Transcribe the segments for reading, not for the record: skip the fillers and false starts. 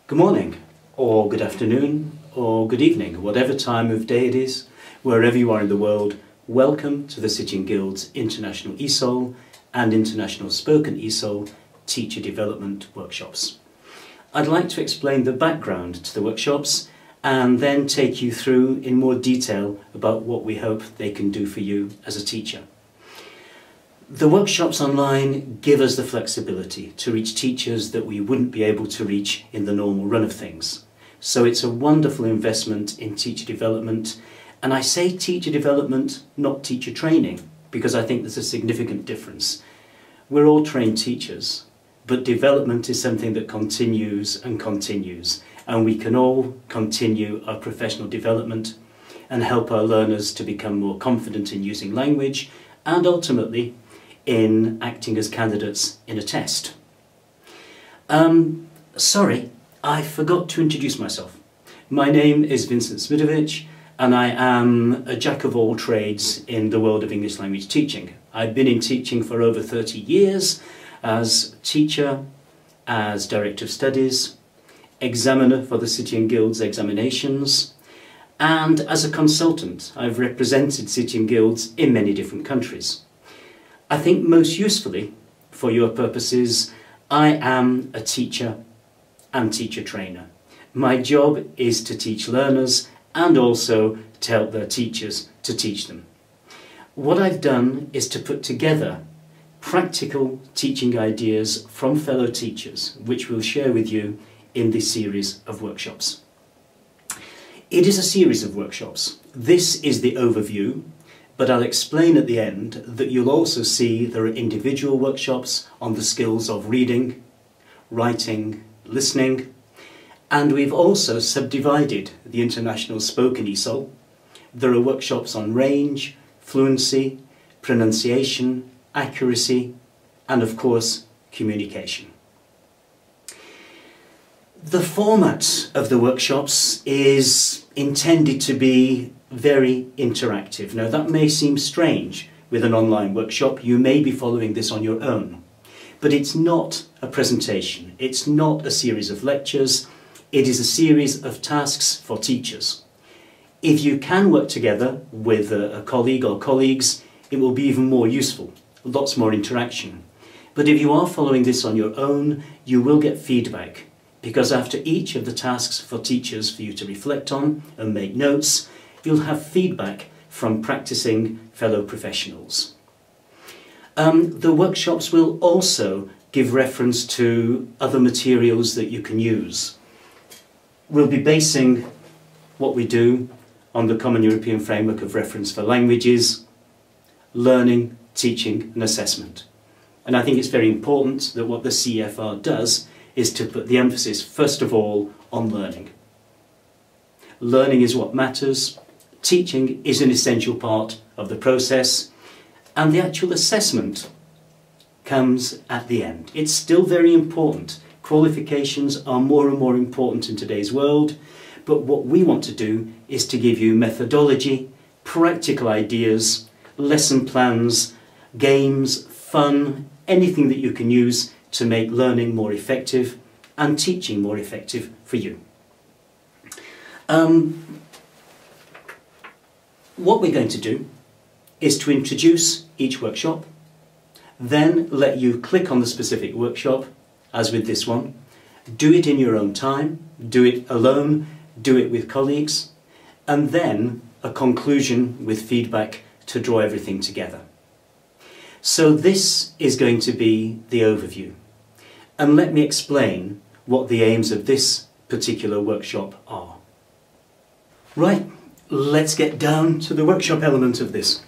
Good morning, or good afternoon, or good evening, whatever time of day it is, wherever you are in the world. Welcome to the City and Guilds International ESOL and International Spoken ESOL Teacher Development Workshops. I'd like to explain the background to the workshops and then take you through in more detail about what we hope they can do for you as a teacher. The workshops online give us the flexibility to reach teachers that we wouldn't be able to reach in the normal run of things. So it's a wonderful investment in teacher development, and I say teacher development, not teacher training, because I think there's a significant difference. We're all trained teachers, but development is something that continues and continues, and we can all continue our professional development and help our learners to become more confident in using language and ultimately in acting as candidates in a test. Sorry, I forgot to introduce myself. My name is Vincent Smidowicz, and I am a jack of all trades in the world of English language teaching. I've been in teaching for over 30 years as teacher, as director of studies, examiner for the City and Guilds examinations, and as a consultant. I've represented City and Guilds in many different countries. I think most usefully, for your purposes, I am a teacher and teacher trainer. My job is to teach learners and also to help their teachers to teach them. What I've done is to put together practical teaching ideas from fellow teachers, which we'll share with you in this series of workshops. It is a series of workshops. This is the overview, but I'll explain at the end that you'll also see there are individual workshops on the skills of reading, writing, listening, and we've also subdivided the International Spoken ESOL. There are workshops on range, fluency, pronunciation, accuracy, and of course, communication. The format of the workshops is intended to be very interactive. Now that may seem strange with an online workshop. You may be following this on your own, but it's not a presentation. It's not a series of lectures. It is a series of tasks for teachers. If you can work together with a colleague or colleagues, it will be even more useful, lots more interaction. But if you are following this on your own, you will get feedback, because after each of the tasks for teachers for you to reflect on and make notes, you'll have feedback from practicing fellow professionals. The workshops will also give reference to other materials that you can use. We'll be basing what we do on the Common European Framework of Reference for Languages, Learning, Teaching and Assessment. And I think it's very important that what the CEFR does is to put the emphasis first of all on learning. Learning is what matters. Teaching is an essential part of the process, and the actual assessment comes at the end. It's still very important. Qualifications are more and more important in today's world, but what we want to do is to give you methodology, practical ideas, lesson plans, games, fun, anything that you can use to make learning more effective and teaching more effective for you. What we're going to do is to introduce each workshop, then let you click on the specific workshop, as with this one. Do it in your own time, do it alone, do it with colleagues, and then a conclusion with feedback to draw everything together. So this is going to be the overview. And let me explain what the aims of this particular workshop are. Right. Let's get down to the workshop element of this.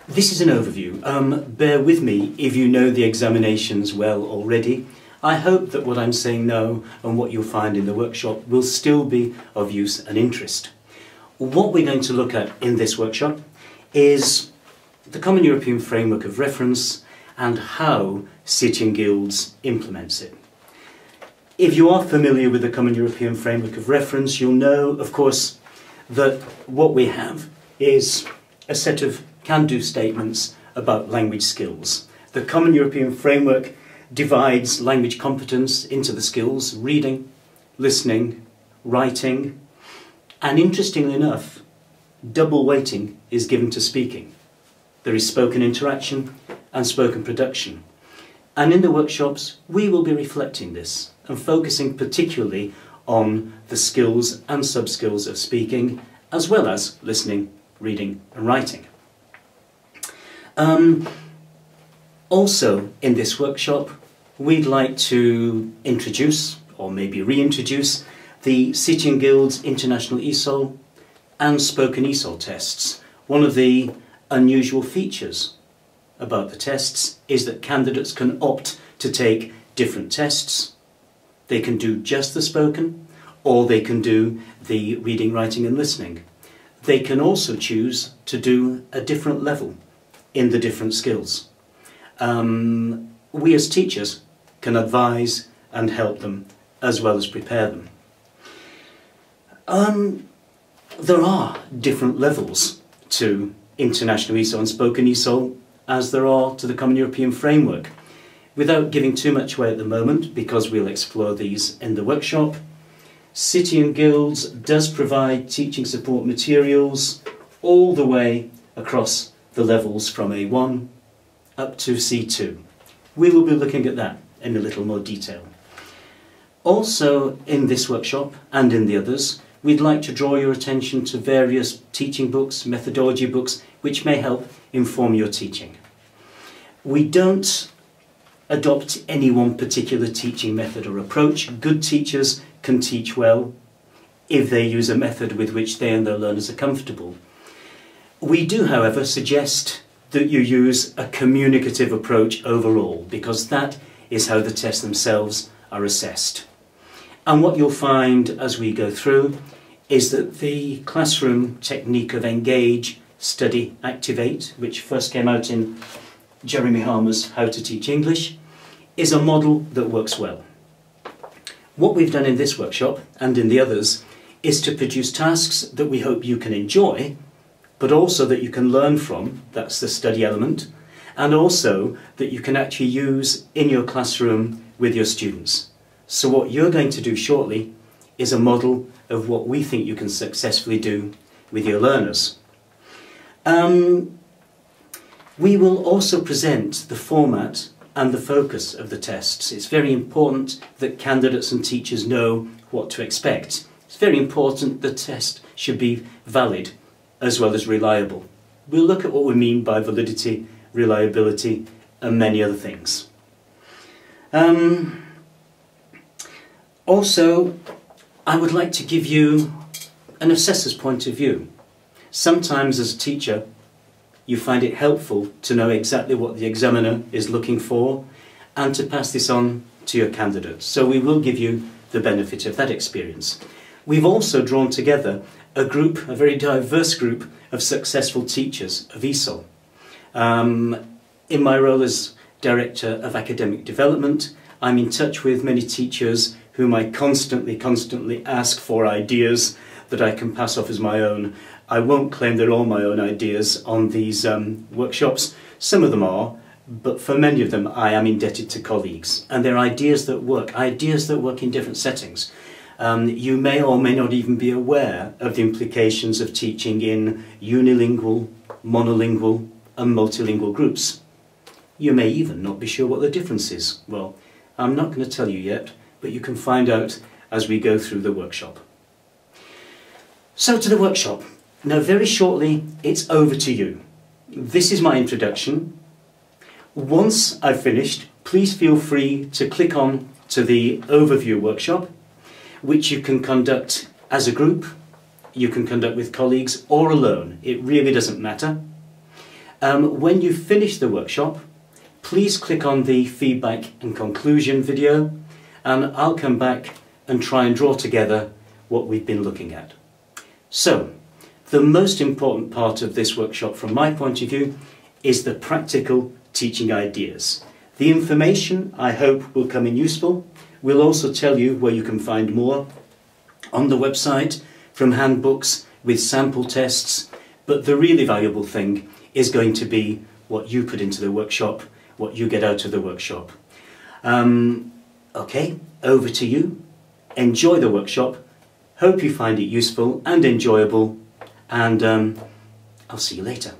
This is an overview. Bear with me if you know the examinations well already. I hope that what I'm saying now and what you'll find in the workshop will still be of use and interest. What we're going to look at in this workshop is the Common European Framework of Reference and how City and Guilds implements it. If you are familiar with the Common European Framework of Reference, you'll know, of course, that what we have is a set of can-do statements about language skills. The Common European Framework divides language competence into the skills reading, listening, writing, and interestingly enough, double weighting is given to speaking. There is spoken interaction and spoken production. And in the workshops, we will be reflecting this and focusing particularly on the skills and sub-skills of speaking, as well as listening, reading and writing. Also in this workshop, we'd like to introduce, or maybe reintroduce, the City and Guilds International ESOL and Spoken ESOL tests. One of the unusual features about the tests is that candidates can opt to take different tests. They can do just the spoken, or they can do the reading, writing and listening. They can also choose to do a different level in the different skills. We as teachers can advise and help them as well as prepare them. There are different levels to International ESOL and Spoken ESOL as there are to the Common European Framework. Without giving too much away at the moment, because we'll explore these in the workshop, City and Guilds does provide teaching support materials all the way across the levels from A1 up to C2. We will be looking at that in a little more detail. Also in this workshop and in the others, we'd like to draw your attention to various teaching books, methodology books, which may help inform your teaching. We don't adopt any one particular teaching method or approach. Good teachers can teach well if they use a method with which they and their learners are comfortable. We do, however, suggest that you use a communicative approach overall, because that is how the tests themselves are assessed. And what you'll find as we go through is that the classroom technique of engage, study, activate, which first came out in Jeremy Harmer's How to Teach English, is a model that works well. What we've done in this workshop and in the others is to produce tasks that we hope you can enjoy, but also that you can learn from, that's the study element, and also that you can actually use in your classroom with your students. So what you're going to do shortly is a model of what we think you can successfully do with your learners. We will also present the format and the focus of the tests. It's very important that candidates and teachers know what to expect. It's very important the test should be valid as well as reliable. We'll look at what we mean by validity, reliability and many other things. Also, I would like to give you an assessor's point of view. Sometimes as a teacher, you find it helpful to know exactly what the examiner is looking for and to pass this on to your candidates. So we will give you the benefit of that experience. We've also drawn together a group, a very diverse group of successful teachers of ESOL. In my role as Director of Academic Development, I'm in touch with many teachers whom I constantly ask for ideas that I can pass off as my own. I won't claim they're all my own ideas on these workshops. Some of them are, but for many of them I am indebted to colleagues. And they're ideas that work in different settings. You may or may not even be aware of the implications of teaching in unilingual, monolingual and multilingual groups. You may even not be sure what the difference is. Well, I'm not going to tell you yet, but you can find out as we go through the workshop. So to the workshop. Now very shortly, it's over to you. This is my introduction. Once I've finished, please feel free to click on to the overview workshop, which you can conduct as a group, you can conduct with colleagues or alone. It really doesn't matter. When you finish the workshop, please click on the feedback and conclusion video, and I'll come back and try and draw together what we've been looking at. So, the most important part of this workshop from my point of view is the practical teaching ideas. The information I hope will come in useful. We'll also tell you where you can find more on the website, from handbooks with sample tests, but the really valuable thing is going to be what you put into the workshop, what you get out of the workshop. Okay, over to you. Enjoy the workshop. Hope you find it useful and enjoyable, and I'll see you later.